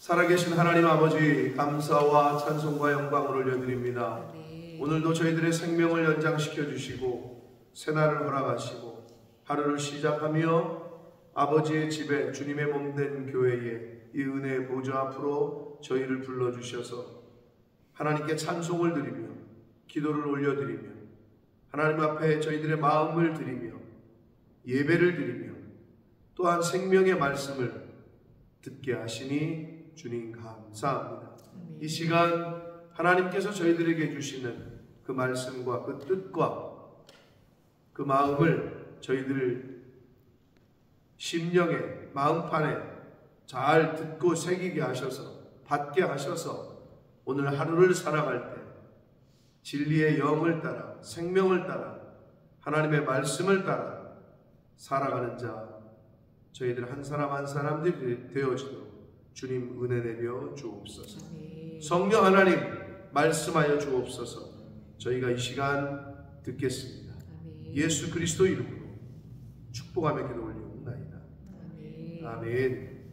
살아계신 하나님 아버지, 감사와 찬송과 영광을 올려드립니다. 오늘도 저희들의 생명을 연장시켜 주시고 새날을 허락하시고 하루를 시작하며 아버지의 집에 주님의 몸된 교회에 이 은혜의 보좌 앞으로 저희를 불러주셔서 하나님께 찬송을 드리며 기도를 올려드리며 하나님 앞에 저희들의 마음을 드리며 예배를 드리며 또한 생명의 말씀을 듣게 하시니 주님 감사합니다. 이 시간 하나님께서 저희들에게 주시는 그 말씀과 그 뜻과 그 마음을 저희들 심령에 마음판에 잘 듣고 새기게 하셔서 받게 하셔서 오늘 하루를 살아갈 때 진리의 영을 따라 생명을 따라 하나님의 말씀을 따라 살아가는 자 저희들 한 사람 한 사람들이 되어지도록 주님 은혜 내려 주옵소서. 성령 하나님 말씀하여 주옵소서. 저희가 이 시간 듣겠습니다. 예수 그리스도 이름으로 축복하며 기도 올리옵나이다. 아멘.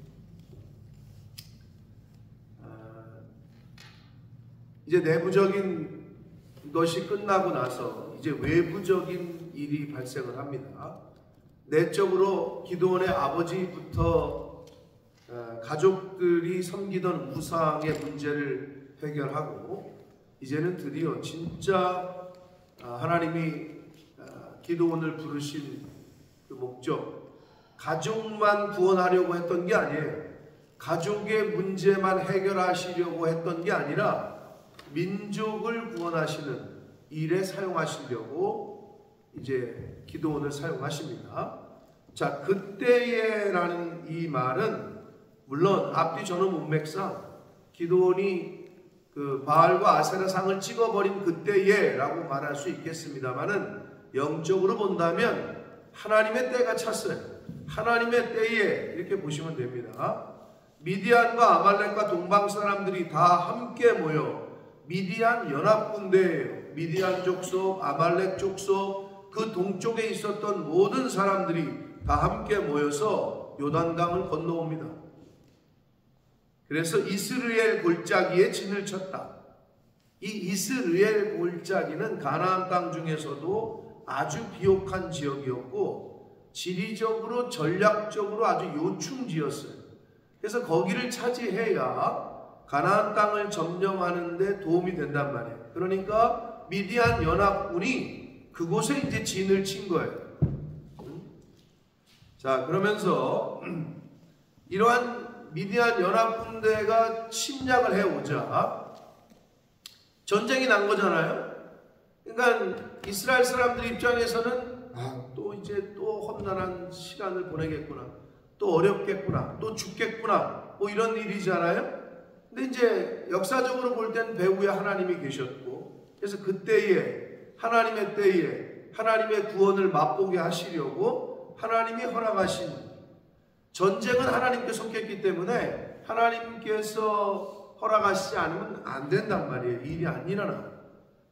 이제 내부적인 것이 끝나고 나서 이제 외부적인 일이 발생을 합니다. 내적으로 기드온의 아버지부터 가족들이 섬기던 우상의 문제를 해결하고 이제는 드디어 진짜 하나님이 기드온을 부르신 그 목적, 가족만 구원하려고 했던 게 아니에요. 가족의 문제만 해결하시려고 했던 게 아니라 민족을 구원하시는 일에 사용하시려고 이제 기드온을 사용하십니다. 자, 그때에라는 이 말은 물론 앞뒤 전후 문맥상 기드온이 그 바알과 아세라 상을 찍어버린 그때에라고 말할 수 있겠습니다만은 영적으로 본다면 하나님의 때가 찼어요. 하나님의 때에 이렇게 보시면 됩니다. 미디안과 아말렉과 동방 사람들이 다 함께 모여 미디안 연합군대예요. 미디안 족속, 아말렉 족속, 그 동쪽에 있었던 모든 사람들이 다 함께 모여서 요단강을 건너옵니다. 그래서 이스라엘 골짜기에 진을 쳤다. 이 이스라엘 골짜기는 가나안 땅 중에서도 아주 비옥한 지역이었고 지리적으로 전략적으로 아주 요충지였어요. 그래서 거기를 차지해야 가나안 땅을 점령하는 데 도움이 된단 말이에요. 그러니까 미디안 연합군이 그곳에 이제 진을 친 거예요. 자, 그러면서 이러한 미디안 연합군대가 침략을 해오자 전쟁이 난 거잖아요. 그러니까 이스라엘 사람들 입장에서는 또 이제 또 험난한 시간을 보내겠구나, 또 어렵겠구나, 또 죽겠구나, 뭐 이런 일이잖아요. 근데 이제 역사적으로 볼 땐 배후에 하나님이 계셨고, 그래서 그때에 하나님의 때에 하나님의 구원을 맛보게 하시려고 하나님이 허락하신 전쟁은 하나님께 속했기 때문에 하나님께서 허락하시지 않으면 안 된단 말이에요. 일이 안 일어나.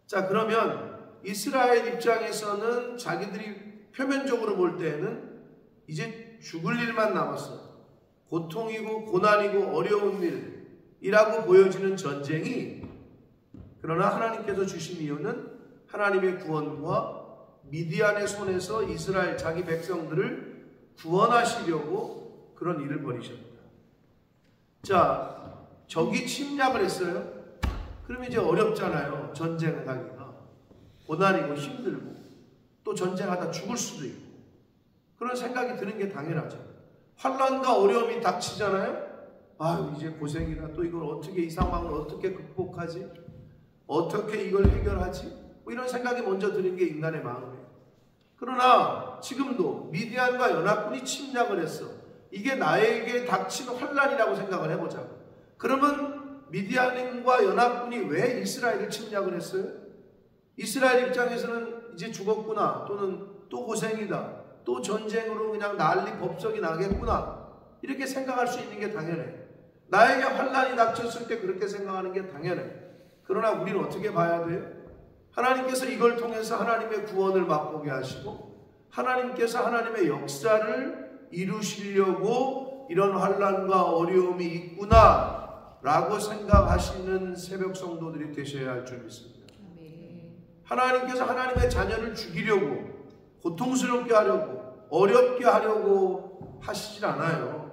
자, 그러면 이스라엘 입장에서는 자기들이 표면적으로 볼 때에는 이제 죽을 일만 남았어요. 고통이고 고난이고 어려운 일이라고 보여지는 전쟁이, 그러나 하나님께서 주신 이유는 하나님의 구원과 미디안의 손에서 이스라엘 자기 백성들을 구원하시려고 그런 일을 벌이셨다. 자, 적이 침략을 했어요. 그러면 이제 어렵잖아요. 전쟁을 하기가. 고난이고 힘들고 또 전쟁하다 죽을 수도 있고 그런 생각이 드는 게 당연하죠. 환난과 어려움이 닥치잖아요. 아유, 이제 고생이다. 또 이걸 어떻게, 이 상황을 어떻게 극복하지? 어떻게 이걸 해결하지? 뭐 이런 생각이 먼저 드는 게 인간의 마음이에요. 그러나 지금도 미디안과 연합군이 침략을 했어. 이게 나에게 닥친 환난이라고 생각을 해보자. 그러면 미디안과 연합군이 왜 이스라엘을 침략을 했어요? 이스라엘 입장에서는 이제 죽었구나, 또는 또 고생이다, 또 전쟁으로 그냥 난리 법석이 나겠구나, 이렇게 생각할 수 있는 게 당연해. 나에게 환난이 닥쳤을 때 그렇게 생각하는 게 당연해. 그러나 우리는 어떻게 봐야 돼요? 하나님께서 이걸 통해서 하나님의 구원을 맛보게 하시고 하나님께서 하나님의 역사를 이루시려고 이런 환난과 어려움이 있구나, 라고 생각하시는 새벽 성도들이 되셔야 할 줄 믿습니다. 하나님께서 하나님의 자녀를 죽이려고, 고통스럽게 하려고, 어렵게 하려고 하시질 않아요.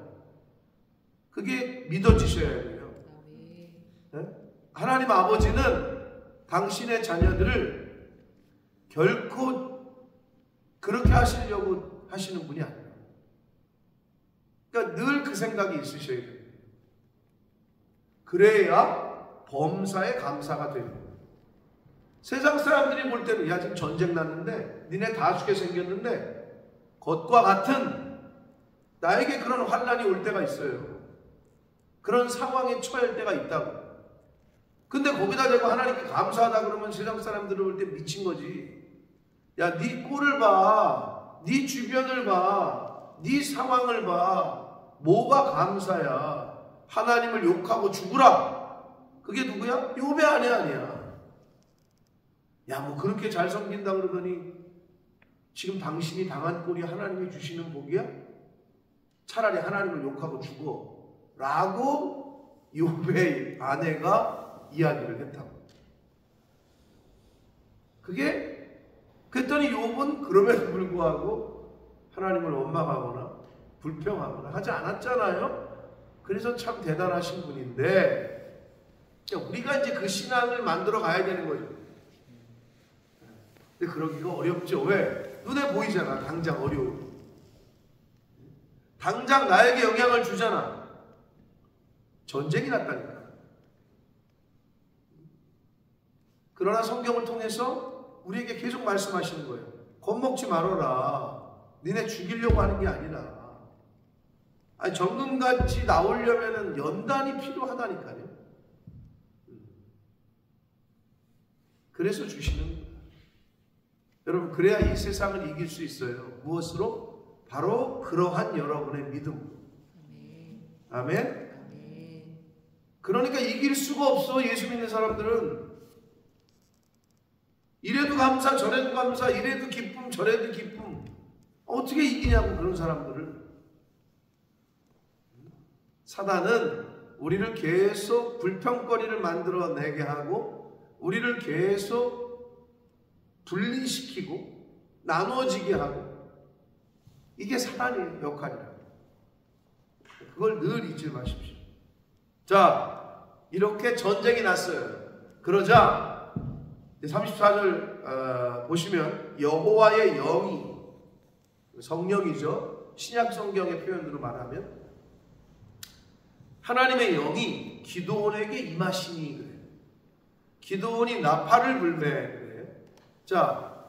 그게 믿어지셔야 돼요. 네? 하나님 아버지는 당신의 자녀들을 결코 그렇게 하시려고 하시는 분이 아니에요. 그러니까 늘 그 생각이 있으셔야 돼요. 그래야 범사에 감사가 됩니다. 세상 사람들이 볼 때는 야 지금 전쟁 났는데 니네 다 죽게 생겼는데 것과 같은 나에게 그런 환난이 올 때가 있어요. 그런 상황에 처할 때가 있다고. 근데 거기다 대고 하나님께 감사하다 그러면 세상 사람들을 볼 때 미친 거지. 야 네 꼴을 봐, 네 주변을 봐, 네 상황을 봐. 뭐가 감사야. 하나님을 욕하고 죽으라. 그게 누구야? 욥의 아내 아니야. 야, 뭐 그렇게 잘 섬긴다 그러더니 지금 당신이 당한 꼴이 하나님이 주시는 복이야? 차라리 하나님을 욕하고 죽어. 라고 욥의 아내가 이야기를 했다고. 그랬더니 욥은 그럼에도 불구하고 하나님을 원망하거나 불평하거나 하지 않았잖아요. 그래서 참 대단하신 분인데 우리가 이제 그 신앙을 만들어 가야 되는 거죠. 근데 그러기가 어렵죠. 왜? 눈에 보이잖아. 당장 어려워. 당장 나에게 영향을 주잖아. 전쟁이 났다니까. 그러나 성경을 통해서 우리에게 계속 말씀하시는 거예요. 겁먹지 말아라. 니네 죽이려고 하는 게 아니라. 아니, 정금같이 나오려면 연단이 필요하다니까요. 그래서 주시는 거예요. 여러분, 그래야 이 세상을 이길 수 있어요. 무엇으로? 바로 그러한 여러분의 믿음. 아멘? 그러니까 이길 수가 없어. 예수 믿는 사람들은. 이래도 감사, 저래도 감사, 이래도 기쁨, 저래도 기쁨. 어떻게 이기냐고, 그런 사람들을. 사단은 우리를 계속 불평거리를 만들어내게 하고 우리를 계속 분리시키고 나눠지게 하고, 이게 사단의 역할이라. 그걸 늘 잊지 마십시오. 자, 이렇게 전쟁이 났어요. 그러자 34절 보시면 여호와의 영이, 성령이죠. 신약 성경의 표현으로 말하면 하나님의 영이 기드온에게 임하시니 그래요. 기드온이 나팔을 불매 그래요. 자,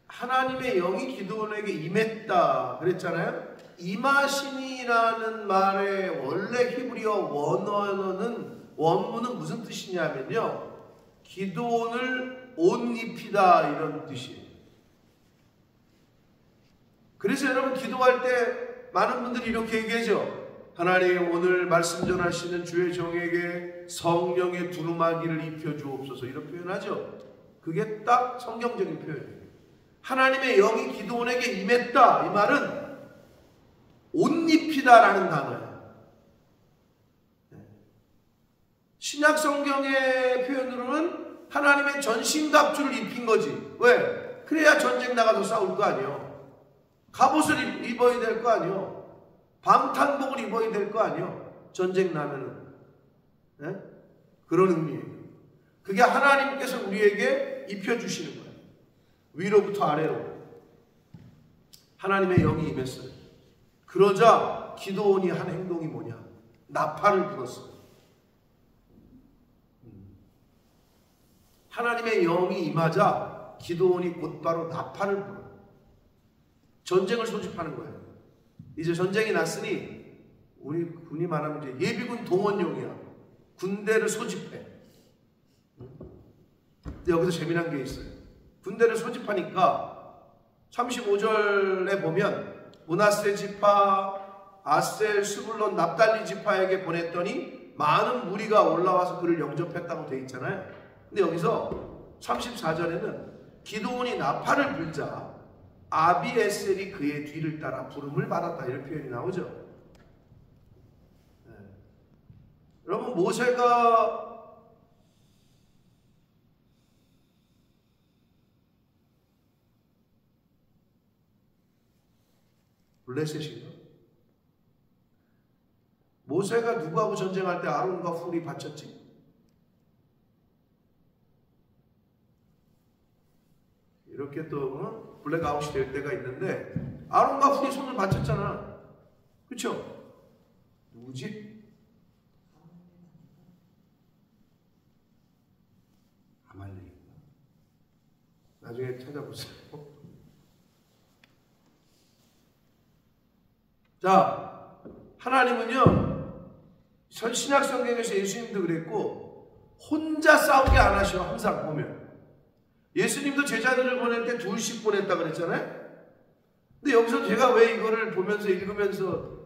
하나님의 영이 기드온에게 임했다 그랬잖아요. 임하시니라는 말의 원래 히브리어 원문은 무슨 뜻이냐면요, 기드온을 옷 입히다 이런 뜻이에요. 그래서 여러분 기도할 때 많은 분들이 이렇게 얘기하죠. 하나님, 오늘 말씀 전하시는 주의 종에게 성령의 두루마기를 입혀주옵소서, 이런 표현하죠. 그게 딱 성경적인 표현이에요. 하나님의 영이 기드온에게 임했다, 이 말은 옷 입히다라는 단어예요. 신약 성경의 표현으로는 하나님의 전신갑주를 입힌 거지. 왜? 그래야 전쟁 나가서 싸울 거 아니에요. 갑옷을 입어야 될 거 아니에요. 방탄복을 입어야 될 거 아니에요. 전쟁 나면은. 네? 그런 의미예요. 그게 하나님께서 우리에게 입혀주시는 거예요. 위로부터 아래로 하나님의 영이 임했어요. 그러자 기드온이 한 행동이 뭐냐? 나팔을 불었어요. 하나님의 영이 임하자 기드온이 곧바로 나팔을 불어요. 전쟁을 소집하는 거예요. 이제 전쟁이 났으니 우리 군이 말하면 이제 예비군 동원용이야. 군대를 소집해. 근데 여기서 재미난 게 있어요. 군대를 소집하니까 35절에 보면 므낫세 지파, 아셀, 스불론, 납달리 지파에게 보냈더니 많은 무리가 올라와서 그를 영접했다고 되어 있잖아요. 근데 여기서 34절에는 기드온이 나팔을 불자 아비에셀이 그의 뒤를 따라 부름을 받았다, 이런 표현이 나오죠. 네. 여러분, 모세가 블레셋인가? 모세가 누구하고 전쟁할 때 아론과 훌이 바쳤지? 이렇게 또 블랙아웃이 될 때가 있는데 아론과 훌이 손을 바쳤잖아. 그렇죠? 누구지? 아말렉인가? 나중에 찾아보세요. 자, 하나님은요, 신약 성경에서 예수님도 그랬고, 혼자 싸우게 안 하셔, 항상 보면. 예수님도 제자들을 보낼 때 둘씩 보냈다 그랬잖아요? 근데 여기서 제가 왜 이거를 보면서, 읽으면서,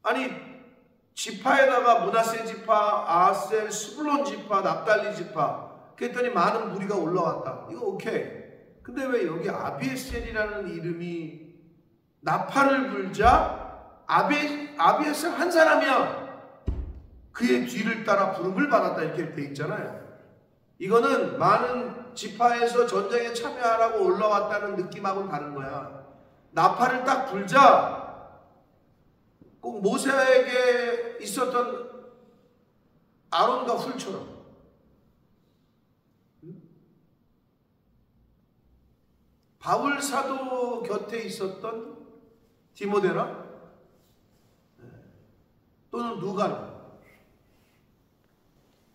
아니, 지파에다가 므낫세 지파, 아셀, 스불론 지파, 납달리 지파, 그랬더니 많은 무리가 올라왔다. 이거 오케이. 근데 왜 여기 아비에셀이라는 이름이 나팔을 불자 아비에셀 한 사람이야. 그의 뒤를 따라 부름을 받았다 이렇게 돼 있잖아요. 이거는 많은 지파에서 전쟁에 참여하라고 올라왔다는 느낌하고는 다른 거야. 나팔을 딱 불자 꼭 모세에게 있었던 아론과 훌처럼 바울 사도 곁에 있었던 디모데나 또는 누가나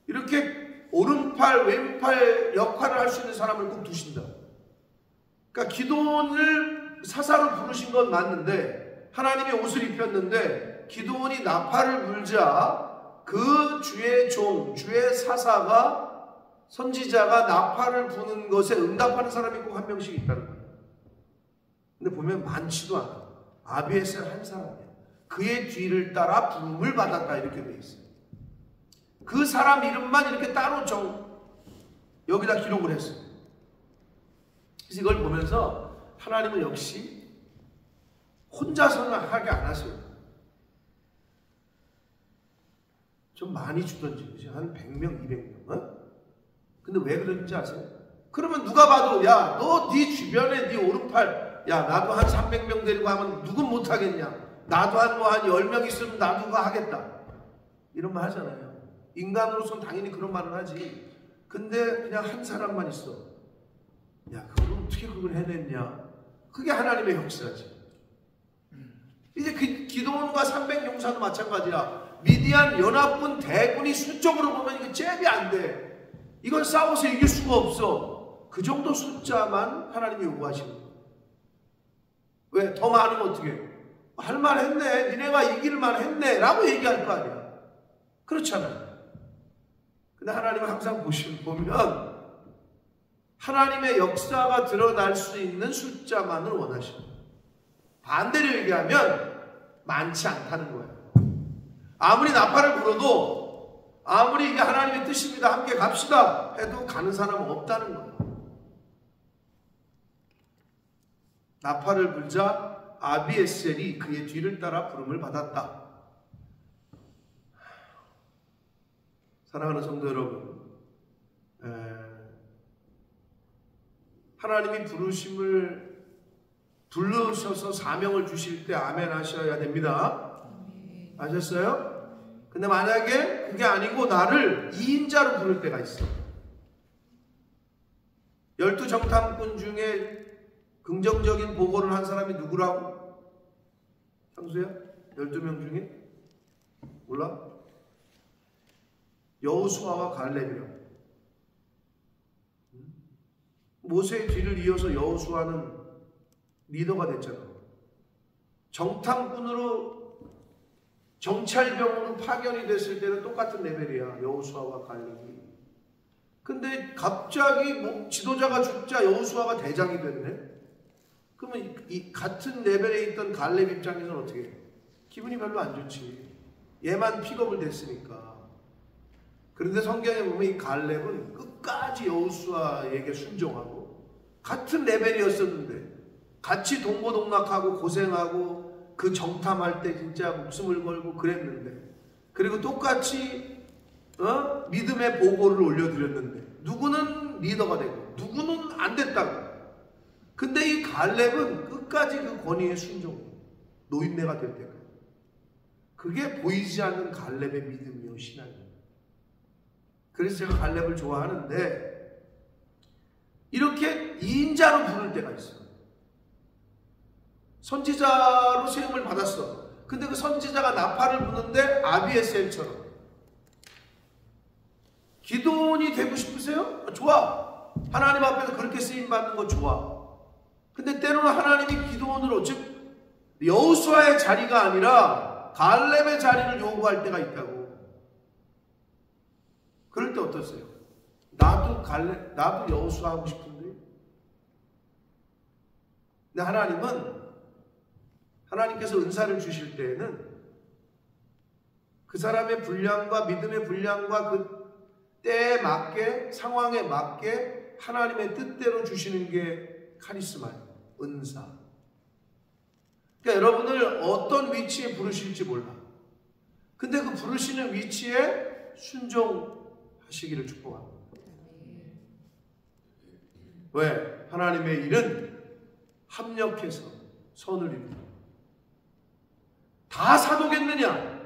이렇게 오른팔 왼팔 역할을 할 수 있는 사람을 꼭 두신다. 그러니까 기도원을 사사로 부르신 건 맞는데 하나님이 옷을 입혔는데 기도원이 나팔을 불자 그 주의 종, 주의 사사가 선지자가 나팔을 부는 것에 응답하는 사람이 꼭 한 명씩 있다는 거예요. 근데 보면 많지도 않아. 아비에셀 한 사람이야. 그의 뒤를 따라 부름을 받았다 이렇게 돼 있어요. 그 사람 이름만 이렇게 따로 여기다 기록을 했어요. 그래서 이걸 보면서 하나님은 역시 혼자서는 하게 안 하세요. 좀 많이 주던지 그죠? 한 100명, 200명. 어? 근데 왜 그런지 아세요? 그러면 누가 봐도 야, 너 네 주변에 네 오른팔 야, 나도 한 300명 데리고 하면 누군 못하겠냐? 나도 한 10명 있으면 나도 하겠다. 이런 말 하잖아요. 인간으로서는 당연히 그런 말을 하지. 근데 그냥 한 사람만 있어. 야, 그걸 어떻게 그걸 해냈냐? 그게 하나님의 역사지. 이제 그 기도원과 300용사도 마찬가지야. 미디안 연합군 대군이 수적으로 보면 이게 잽이 안 돼. 이건 싸워서 이길 수가 없어. 그 정도 숫자만 하나님이 요구하시는 거예요. 왜? 더 많으면 어떻게 해? 할 말 했네. 니네가 이길 만 했네. 라고 얘기할 거 아니야. 그렇잖아요. 근데 하나님은 항상 보면 하나님의 역사가 드러날 수 있는 숫자만을 원하셔요. 반대로 얘기하면 많지 않다는 거예요. 아무리 나팔을 불어도 아무리 이게 하나님의 뜻입니다. 함께 갑시다 해도 가는 사람은 없다는 거예요. 나팔을 불자 아비에셀이 그의 뒤를 따라 부름을 받았다. 사랑하는 성도 여러분, 하나님이 부르셔서 사명을 주실 때 아멘 하셔야 됩니다. 아셨어요? 근데 만약에 그게 아니고 나를 2인자로 부를 때가 있어. 12정탐꾼 중에 긍정적인 보고를 한 사람이 누구라고? 상수야? 12명 중에? 몰라? 여호수아와 갈렙이라고. 모세의 뒤를 이어서 여호수아는 리더가 됐잖아. 정탐꾼으로 정찰병으로 파견이 됐을 때는 똑같은 레벨이야. 여호수아와 갈렙이. 근데 갑자기 지도자가 죽자 여호수아가 대장이 됐네. 그러면 이 같은 레벨에 있던 갈렙 입장에서는 어떻게 해? 기분이 별로 안 좋지. 얘만 픽업을 됐으니까. 그런데 성경에 보면 이 갈렙은 끝까지 여호수아에게 순종하고 같은 레벨이었었는데 같이 동고동락하고 고생하고 그 정탐할 때 진짜 목숨을 걸고 그랬는데 그리고 똑같이 믿음의 보고를 올려드렸는데 누구는 리더가 되고 누구는 안 됐다고. 근데 이 갈렙은 끝까지 그 권위에 순종해. 노인네가 될 때까지. 그게 보이지 않는 갈렙의 믿음이요 신앙이에요. 그래서 제가 갈렙을 좋아하는데 이렇게 인자로 부를 때가 있어요. 선지자로 세움을 받았어. 근데 그 선지자가 나팔을 부는데 아비에셀처럼. 기도원이 되고 싶으세요? 좋아. 하나님 앞에서 그렇게 쓰임받는 거 좋아. 근데 때로는 하나님이 기도원으로, 즉 여호수아의 자리가 아니라 갈렙의 자리를 요구할 때가 있다고. 그럴 때 어떠세요? 나도 여호수아 하고 싶은데. 근데 하나님께서 은사를 주실 때에는 그 사람의 분량과 믿음의 분량과 그 때에 맞게, 상황에 맞게 하나님의 뜻대로 주시는 게 카리스마예요. 은사. 그러니까 여러분을 어떤 위치에 부르실지 몰라. 근데 그 부르시는 위치에 순종하시기를 축복합니다. 왜? 하나님의 일은 합력해서 선을 이루다. 다 사도겠느냐?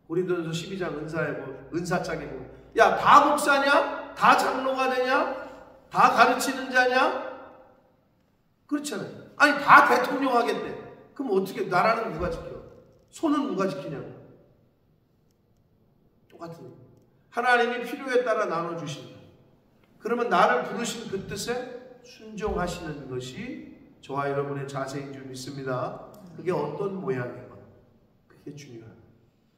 고린도전서 12장 은사장에 보면, 야, 다 목사냐? 다 장로가 되냐? 다 가르치는 자냐? 그렇잖아요. 아니, 다 대통령 하겠대. 그럼 어떻게, 나라는 누가 지켜? 손은 누가 지키냐고. 똑같은 거예요. 하나님이 필요에 따라 나눠주신다. 그러면 나를 부르신 그 뜻에 순종하시는 것이 저와 여러분의 자세인 줄 믿습니다. 그게 어떤 모양이에요? 그게 중요해요.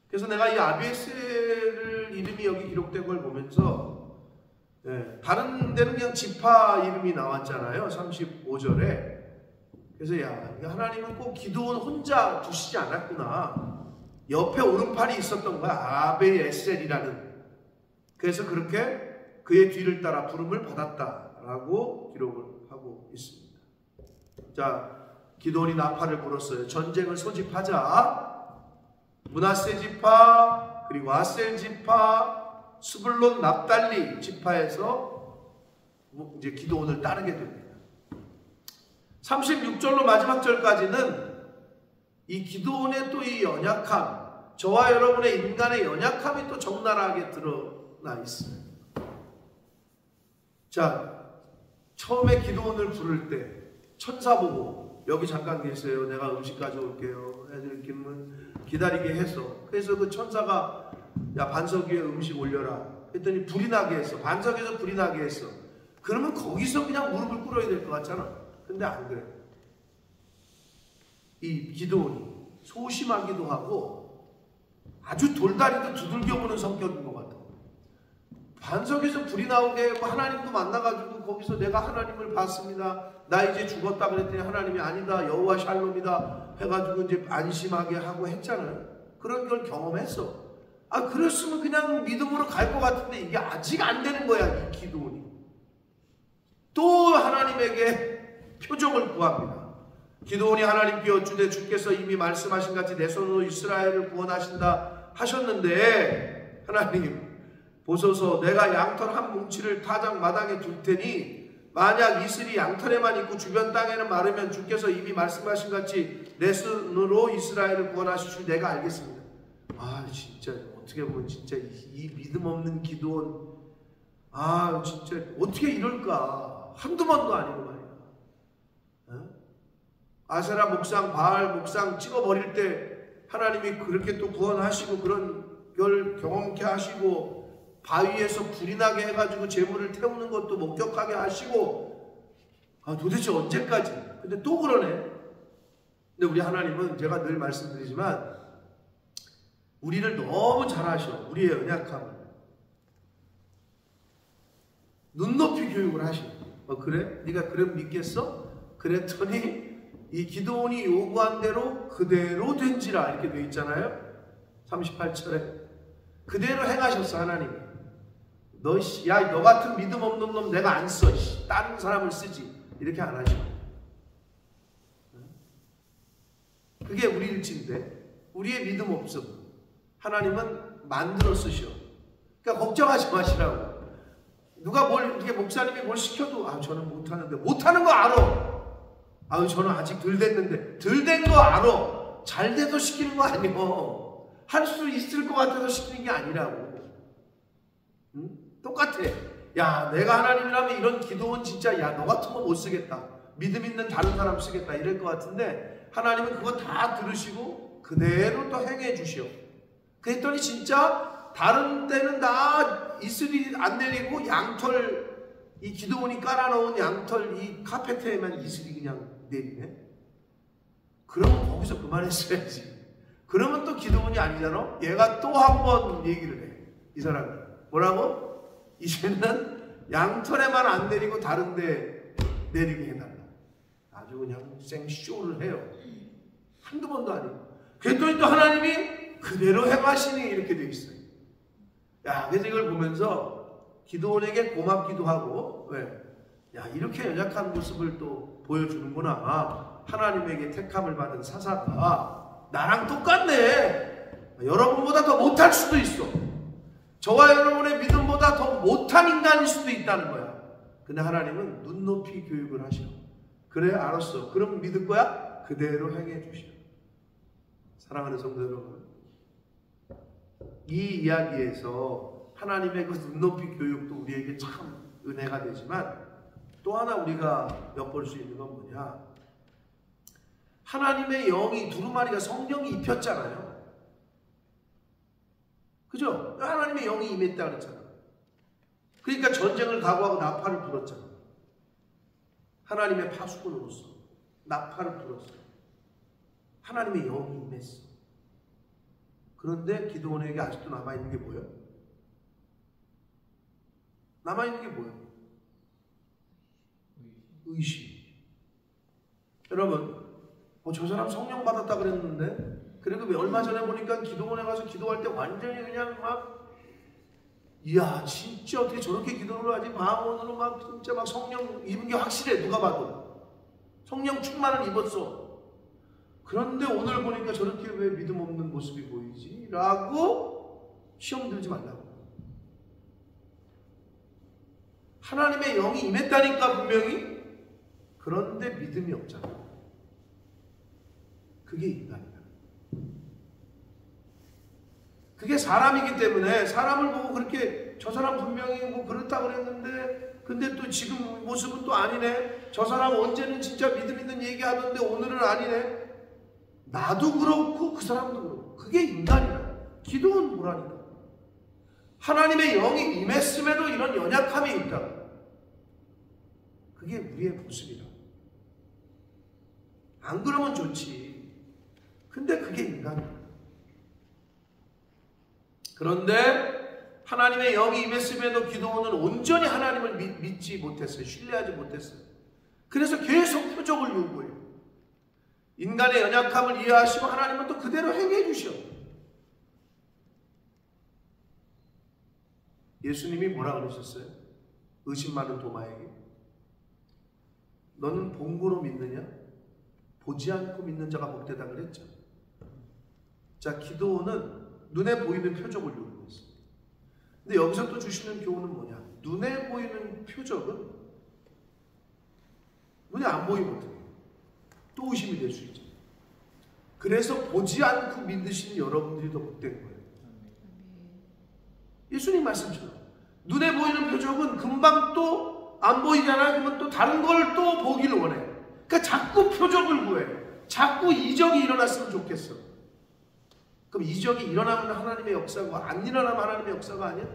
그래서 내가 이 아비에셀 이름이 여기 기록된 걸 보면서, 다른 데는 그냥 지파 이름이 나왔잖아요. 35절에. 그래서 야, 하나님은 꼭 기도원 혼자 두시지 않았구나. 옆에 오른팔이 있었던 거야. 아비에셀이라는. 그래서 그렇게 그의 뒤를 따라 부름을 받았다라고 기록을 하고 있습니다. 자, 기도원이 나팔을 불었어요. 전쟁을 소집하자. 므낫세 지파, 그리고 아셀 지파, 스불론 납달리 지파에서 이제 기도원을 따르게 됩니다. 36절로 마지막 절까지는 이 기도원의 또 이 연약함, 저와 여러분의 인간의 연약함이 또 적나라하게 드러나 있어요. 자, 처음에 기도원을 부를 때 천사 보고 여기 잠깐 계세요. 내가 음식 가져올게요. 애들 기다리게 해서, 그래서 그 천사가 야, 반석 위에 음식 올려라 했더니 불이 나게 했어. 반석에서 불이 나게 했어. 그러면 거기서 그냥 무릎을 꿇어야 될 것 같잖아. 근데 안 그래. 이 기도원이 소심하기도 하고 아주 돌다리도 두들겨보는 성격인 것 같아. 반석에서 불이 나오게 하고 하나님도 만나가지고 거기서 내가 하나님을 봤습니다. 나 이제 죽었다 그랬더니 하나님이 아니다, 여호와 샬롬이다 해가지고 이제 안심하게 하고 했잖아요. 그런 걸 경험했어. 아, 그랬으면 그냥 믿음으로 갈 것 같은데 이게 아직 안 되는 거야. 이 기도원이 또 하나님에게 표적을 구합니다. 기도원이 하나님께 여쭈되 주께서 이미 말씀하신 같이 내 손으로 이스라엘을 구원하신다 하셨는데, 하나님 보소서, 내가 양털 한 뭉치를 타작 마당에 둘 테니 만약 이슬이 양털에만 있고 주변 땅에는 마르면 주께서 이미 말씀하신 같이 내 손으로 이스라엘을 구원하실 줄 내가 알겠습니다. 아, 진짜 어떻게 보면 진짜 이 믿음 없는 기도원, 아, 진짜 어떻게 이럴까. 한두 번도 아니고 말이야. 아세라 목상, 바알 목상 찍어버릴 때 하나님이 그렇게 또 구원하시고 그런 걸 경험케 하시고, 바위에서 불이 나게 해가지고 재물을 태우는 것도 목격하게 하시고, 아, 도대체 언제까지? 근데 또 그러네. 근데 우리 하나님은 제가 늘 말씀드리지만 우리를 너무 잘 아셔. 우리의 연약함을 눈높이 교육을 하셔. 그래? 네가 그럼 믿겠어? 그랬더니 이 기도원이 요구한 대로 그대로 된지라 이렇게 돼 있잖아요. 38절에 그대로 행하셨어. 하나님이. 야, 너 같은 믿음 없는 놈 내가 안 써. 다른 사람을 쓰지. 이렇게 안 하셔. 그게 우리 일치인데, 우리의 믿음 없음, 하나님은 만들어 쓰셔. 그러니까 걱정하지 마시라고. 누가 이게 목사님이 뭘 시켜도 저는 못하는데, 못하는 거 알아. 저는 아직 덜 됐는데, 덜 된 거 알아. 잘 돼서 시키는 거 아니요. 할 수 있을 것 같아서 시키는 게 아니라고. 응? 똑같아. 야, 내가 하나님이라면 이런 기도는 진짜, 야, 너 같은 거 못 쓰겠다. 믿음 있는 다른 사람 쓰겠다. 이럴 것 같은데, 하나님은 그거 다 들으시고 그대로 또 행해 주시오. 그랬더니 진짜 다른 때는 다 이슬이 안 내리고 양털, 이 기도원이 깔아놓은 양털 이 카페트에만 이슬이 그냥 내리네. 그러면 거기서 그만했어야지. 그러면 또 기도원이 아니잖아. 얘가 또 한 번 얘기를 해. 이 사람이 뭐라고? 이제는 양털에만 안 내리고 다른 데 내리게 해달라. 아주 그냥 생쇼를 해요. 한두 번도 아니고. 그랬더니 또 하나님이 그대로 행하시니 이렇게 되어 있어요. 야, 그래서 이걸 보면서 기도원에게 고맙기도 하고, 왜? 야, 이렇게 연약한 모습을 또 보여주는구나. 하나님에게 택함을 받은 사사가 나랑 똑같네. 여러분보다 더 못할 수도 있어. 저와 여러분의 믿음보다 더 못한 인간일 수도 있다는 거야. 근데 하나님은 눈높이 교육을 하셔. 그래, 알았어. 그럼 믿을 거야? 그대로 행해 주셔. 사랑하는 성도 여러분, 이 이야기에서 하나님의 그 눈높이 교육도 우리에게 참 은혜가 되지만, 또 하나 우리가 엿볼 수 있는 건 뭐냐? 하나님의 영이, 두루마리가 성령이 입혔잖아요. 그죠? 하나님의 영이 임했다 그랬잖아. 그러니까 전쟁을 각오하고 나팔을 불었잖아. 하나님의 파수꾼으로서 나팔을 불었어. 하나님의 영이 임했어. 그런데 기드온에게 아직도 남아있는 게 뭐예요? 남아있는 게 뭐예요? 의심. 여러분, 저 사람 성령 받았다 그랬는데, 그리고 얼마 전에 보니까 기도원에 가서 기도할 때 완전히 그냥 막, 이야, 진짜 어떻게 저렇게 기도를 하지? 마음으로 막 진짜 막 성령 입은 게 확실해. 누가 봐도 성령 충만을 입었어. 그런데 오늘 보니까 저렇게 왜 믿음 없는 모습이 보이지? 라고 시험 들지 말라고. 하나님의 영이 임했다니까 분명히. 그런데 믿음이 없잖아. 그게 인간이다. 그게 사람이기 때문에 사람을 보고 그렇게 저 사람 분명히 뭐 그렇다 그랬는데 근데 또 지금 모습은 또 아니네. 저 사람 언제는 진짜 믿음 있는 얘기하던데 오늘은 아니네. 나도 그렇고 그 사람도 그렇고. 그게 인간이다. 기도는 보라니까. 하나님의 영이 임했음에도 이런 연약함이 있다. 그게 우리의 모습이다. 안 그러면 좋지. 근데 그게 인간이다. 그런데 하나님의 영이 임했음에도 기도원은 온전히 하나님을 믿지 못했어요. 신뢰하지 못했어요. 그래서 계속 표적을 요구해요. 인간의 연약함을 이해하시고 하나님은 또 그대로 행해 주셔. 예수님이 뭐라 그러셨어요? 의심 많은 도마에게. 너는 본고로 믿느냐? 보지 않고 믿는 자가 복되다 그랬죠. 자, 기도원은 눈에 보이는 표적을 요구했어요. 근데 여기서 또 주시는 교훈은 뭐냐? 눈에 보이는 표적은 눈에 안 보이면 어떡해요? 또 의심이 될 수 있죠. 그래서 보지 않고 믿으시는 여러분들이 더 복된 거예요. 예수님 말씀처럼 눈에 보이는 표적은 금방 또 안 보이잖아요. 그러면 또 다른 걸 또 보기를 원해. 그러니까 자꾸 표적을 구해. 자꾸 이적이 일어났으면 좋겠어. 그럼 이적이 일어나면 하나님의 역사고 안 일어나면 하나님의 역사가 아니야?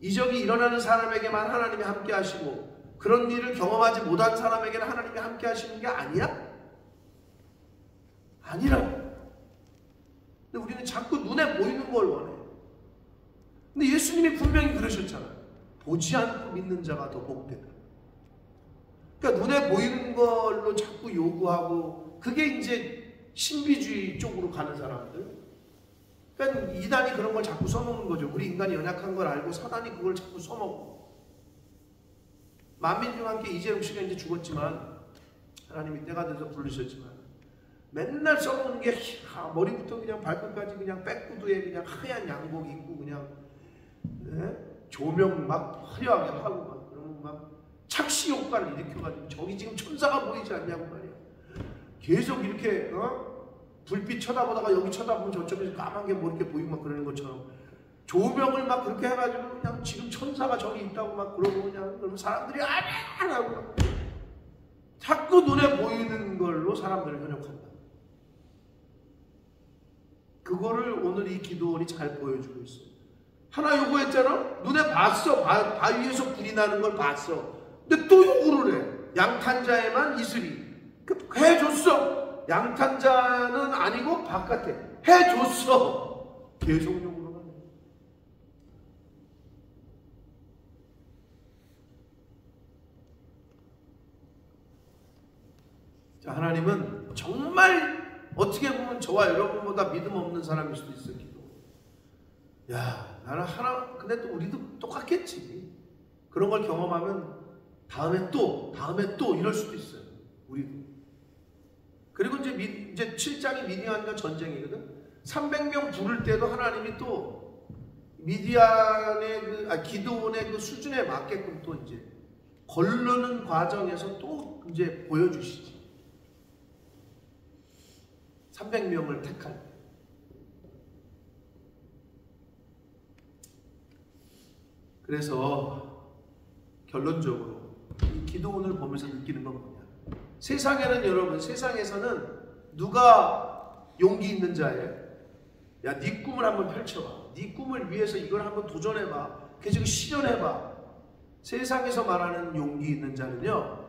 이적이 일어나는 사람에게만 하나님이 함께 하시고 그런 일을 경험하지 못한 사람에게는 하나님이 함께 하시는 게 아니야? 아니라고. 근데 우리는 자꾸 눈에 보이는 걸 원해. 근데 예수님이 분명히 그러셨잖아요. 보지 않고 믿는 자가 더 복되다. 그러니까 눈에 보이는 걸로 자꾸 요구하고 그게 이제 신비주의 쪽으로 가는 사람들. 그러니까 이단이 그런 걸 자꾸 써먹는 거죠. 우리 인간이 연약한 걸 알고 사단이 그걸 자꾸 써먹고. 만민중함께 이재용 씨가 이제 죽었지만 하나님이 때가 돼서 부르셨지만 맨날 써먹는 게 머리부터 그냥 발끝까지 그냥 백구두에 그냥 하얀 양복 입고 그냥 조명 막 화려하게 하고 막 그러면 막 착시 효과를 일으켜가지고 저기 지금 천사가 보이지 않냐고 말이야. 계속 이렇게 불빛 쳐다보다가 여기 쳐다보면 저쪽에서 까만 게 뭐 이렇게 보이고 막 그러는 것처럼 조명을 막 그렇게 해가지고 그냥 지금 천사가 저기 있다고 막 그러고 그냥 그러면 사람들이 아멘 하고 자꾸 눈에 보이는 걸로 사람들을 현혹한다. 그거를 오늘 이 기도원이 잘 보여주고 있어요. 하나 요구했잖아? 눈에 봤어. 바위에서 불이 나는 걸 봤어. 근데 또 요구를 해. 양탄자에만 이슬이. 해줬어. 양탄자는 아니고 바깥에. 해줬어. 계속 요구를 하네. 자, 하나님은 정말 어떻게 보면 저와 여러분보다 믿음 없는 사람일 수도 있어요. 기도. 야, 나는 하나, 근데 또 우리도 똑같겠지. 그런 걸 경험하면 다음에 또 이럴 수도 있어요. 우리도. 그리고 이제 7장이 미디안과 전쟁이거든. 300명 부를 때도 하나님이 또 미디안의 기드온의 그 수준에 맞게끔 또 이제 걸르는 과정에서 또 이제 보여주시지. 300명을 택할 때. 그래서 결론적으로 이 기도원을 보면서 느끼는 건 뭐냐? 세상에는 여러분, 세상에서는 누가 용기 있는 자예요? 야, 네 꿈을 한번 펼쳐봐. 네 꿈을 위해서 이걸 한번 도전해봐. 계속 실현해봐. 세상에서 말하는 용기 있는 자는요,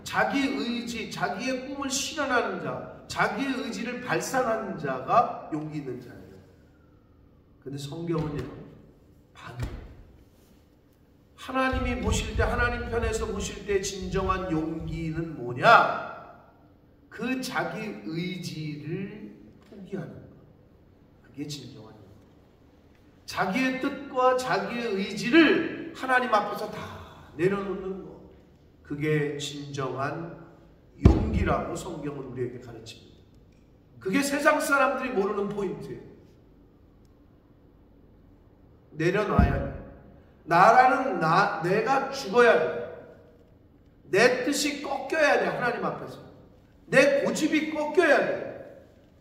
자기 의지, 자기의 꿈을 실현하는 자, 자기의 의지를 발산하는 자가 용기 있는 자예요. 근데 성경은요, 반대. 하나님이 보실 때, 하나님 편에서 보실 때 진정한 용기는 뭐냐? 그 자기 의지를 포기하는 것. 그게 진정한 용기. 자기의 뜻과 자기의 의지를 하나님 앞에서 다 내려놓는 것. 그게 진정한 용기라고 성경은 우리에게 가르칩니다. 그게 세상 사람들이 모르는 포인트예요. 내려놔야 돼. 내가 죽어야 돼. 내 뜻이 꺾여야 돼. 하나님 앞에서. 내 고집이 꺾여야 돼.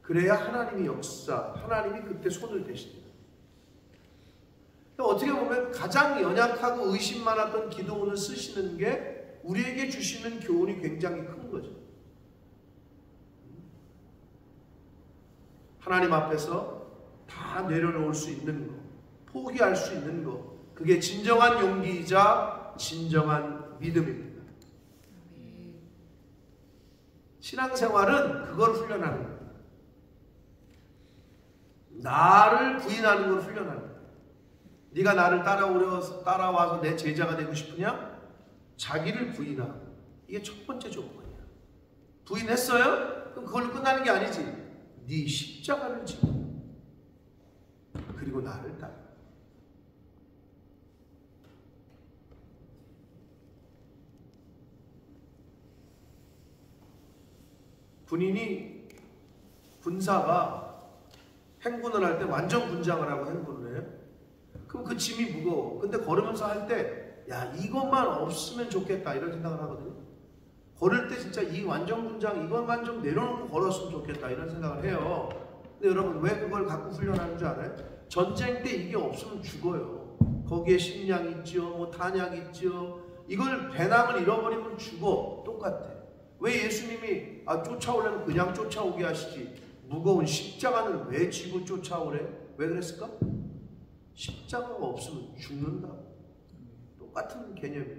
그래야 하나님이 하나님이 그때 손을 대신다. 어떻게 보면 가장 연약하고 의심 많았던 기도원을 쓰시는 게 우리에게 주시는 교훈이 굉장히 큰 거죠. 하나님 앞에서 다 내려놓을 수 있는 거, 포기할 수 있는 거, 그게 진정한 용기이자 진정한 믿음입니다. 신앙생활은 그걸 훈련하는 거예요. 나를 부인하는 걸 훈련하는 거예요. 네가 나를 따라와서 내 제자가 되고 싶으냐? 자기를 부인하고. 이게 첫 번째 조건이야. 부인했어요? 그럼 그걸로 끝나는 게 아니지. 네 십자가를 지고 그리고 나를 따라. 군사가 행군을 할 때 완전 군장을 하고 행군을 해요. 그럼 그 짐이 무거워. 근데 걸으면서 할 때, 야, 이것만 없으면 좋겠다 이런 생각을 하거든요. 걸을 때 진짜 이 완전 군장 이것만 좀 내려놓고 걸었으면 좋겠다 이런 생각을 해요. 근데 여러분, 왜 그걸 갖고 훈련하는 줄 알아요? 전쟁 때 이게 없으면 죽어요. 거기에 식량 있죠, 뭐 탄약 있죠. 이걸 배낭을 잃어버리면 죽어. 똑같아. 왜 예수님이 쫓아오려면 그냥 쫓아오게 하시지 무거운 십자가는 왜 지고 쫓아오래? 왜 그랬을까? 십자가가 없으면 죽는다. 똑같은 개념이에요.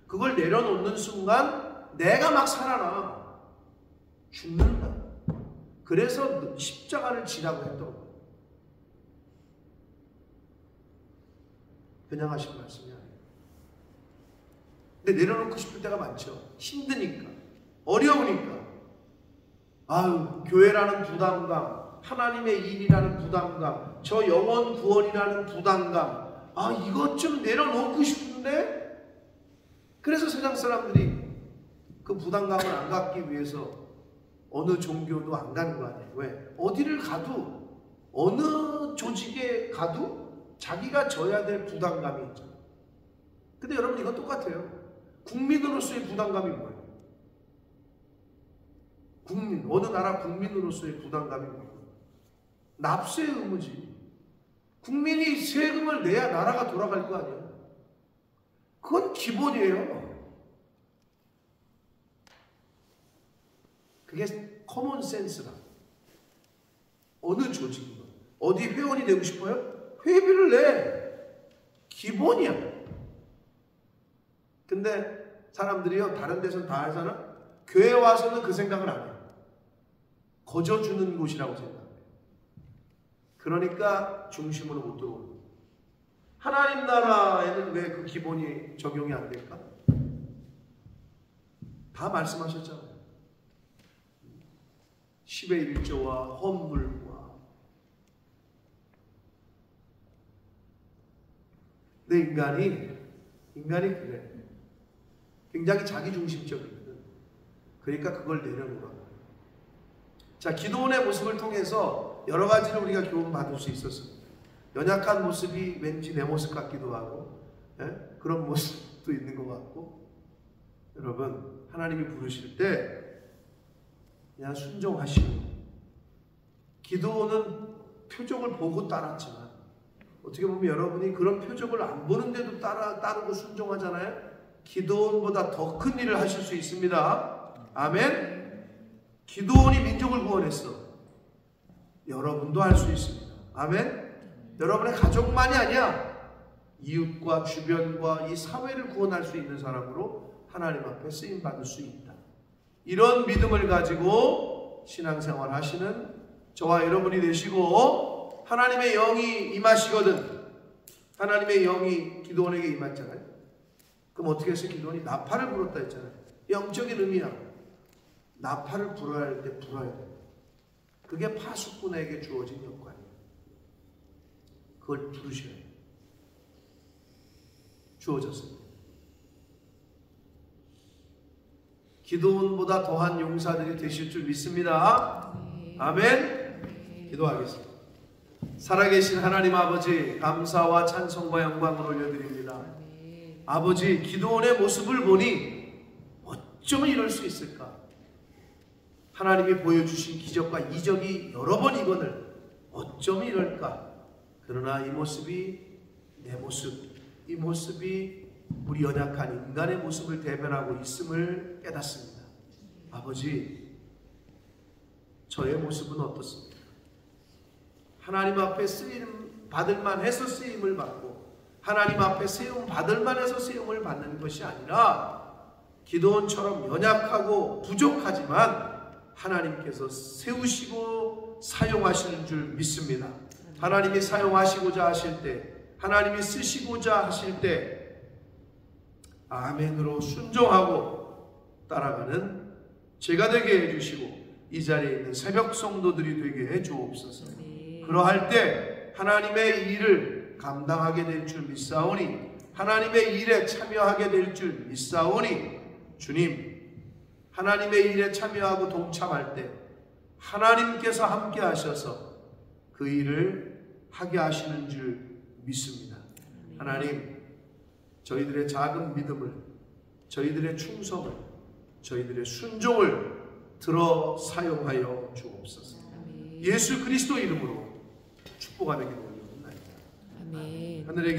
그걸 내려놓는 순간 내가 막 살아나. 죽는다. 그래서 십자가를 지라고 했던 거예요. 그냥 하신 말씀이 아니에요. 근데 내려놓고 싶을 때가 많죠. 힘드니까. 어려우니까. 교회라는 부담감, 하나님의 일이라는 부담감, 저 영혼 구원이라는 부담감, 이것 좀 내려놓고 싶은데? 그래서 세상 사람들이 그 부담감을 안 갖기 위해서 어느 종교도 안 가는 거 아니에요. 왜? 어디를 가도 어느 조직에 가도 자기가 져야 될 부담감이 있죠. 근데 여러분 이건 똑같아요. 국민으로서의 부담감이 뭐예요? 국민, 어느 나라 국민으로서의 부담감이 뭐예요? 납세의 의무지. 국민이 세금을 내야 나라가 돌아갈 거 아니에요. 그건 기본이에요. 그게 커먼 센스라. 어느 조직이건 어디 회원이 되고 싶어요? 회비를 내. 기본이야. 근데 사람들이요, 다른 데서는 다 하잖아. 교회 와서는 그 생각을 안 해요. 거저주는 곳이라고 생각해요. 그러니까 중심으로 못 들어오는 거예요. 하나님 나라에는 왜 그 기본이 적용이 안 될까? 다 말씀하셨잖아요. 10의 1조와 헌물과. 근데 인간이 그래. 굉장히 자기중심적이거든. 그러니까 그걸 내려놓으라고. 자, 기도원의 모습을 통해서 여러 가지를 우리가 교훈받을 수 있었습니다. 연약한 모습이 왠지 내 모습 같기도 하고, 그런 모습도 있는 것 같고. 여러분, 하나님이 부르실 때 그냥 순종하시고, 기도원은 표적을 보고 따랐지만 어떻게 보면 여러분이 그런 표적을 안 보는데도 따르고 순종하잖아요. 기도원보다 더 큰 일을 하실 수 있습니다. 아멘. 기도원이 민족을 구원했어. 여러분도 할 수 있습니다. 아멘. 여러분의 가족만이 아니야. 이웃과 주변과 이 사회를 구원할 수 있는 사람으로 하나님 앞에 쓰임받을 수 있다. 이런 믿음을 가지고 신앙생활 하시는 저와 여러분이 되시고, 하나님의 영이 임하시거든. 하나님의 영이 기도원에게 임했잖아요. 그럼 어떻게 해서 기도원이 나팔을 불었다 했잖아요. 영적인 의미야. 나팔을 불어야 할 때 불어야 돼. 그게 파수꾼에게 주어진 역할이에요. 그걸 부르셔야 돼요. 주어졌습니다. 기도원보다 더한 용사들이 되실 줄 믿습니다. 아멘. 기도하겠습니다. 살아계신 하나님 아버지, 감사와 찬송과 영광을 올려드립니다. 아버지, 기도원의 모습을 보니 어쩌면 이럴 수 있을까? 하나님이 보여주신 기적과 이적이 여러 번이거늘 어쩌면 이럴까? 그러나 이 모습이 내 모습, 이 모습이 우리 연약한 인간의 모습을 대변하고 있음을 깨닫습니다. 아버지, 저의 모습은 어떻습니까? 하나님 앞에 쓰임 받을 만해서 쓰임을 받고, 하나님 앞에 세움 받을 만해서 세움을 받는 것이 아니라 기도원처럼 연약하고 부족하지만 하나님께서 세우시고 사용하시는 줄 믿습니다. 하나님이 사용하시고자 하실 때, 하나님이 쓰시고자 하실 때 아멘으로 순종하고 따라가는 제가 되게 해주시고, 이 자리에 있는 새벽 성도들이 되게 해주옵소서. 그러할 때 하나님의 일을 감당하게 될 줄 믿사오니, 하나님의 일에 참여하게 될 줄 믿사오니, 주님, 하나님의 일에 참여하고 동참할 때 하나님께서 함께 하셔서 그 일을 하게 하시는 줄 믿습니다. 하나님, 저희들의 작은 믿음을, 저희들의 충성을, 저희들의 순종을 들어 사용하여 주옵소서. 예수 그리스도 이름으로 축복하는 기도 올려드립니다. 아멘. 하늘의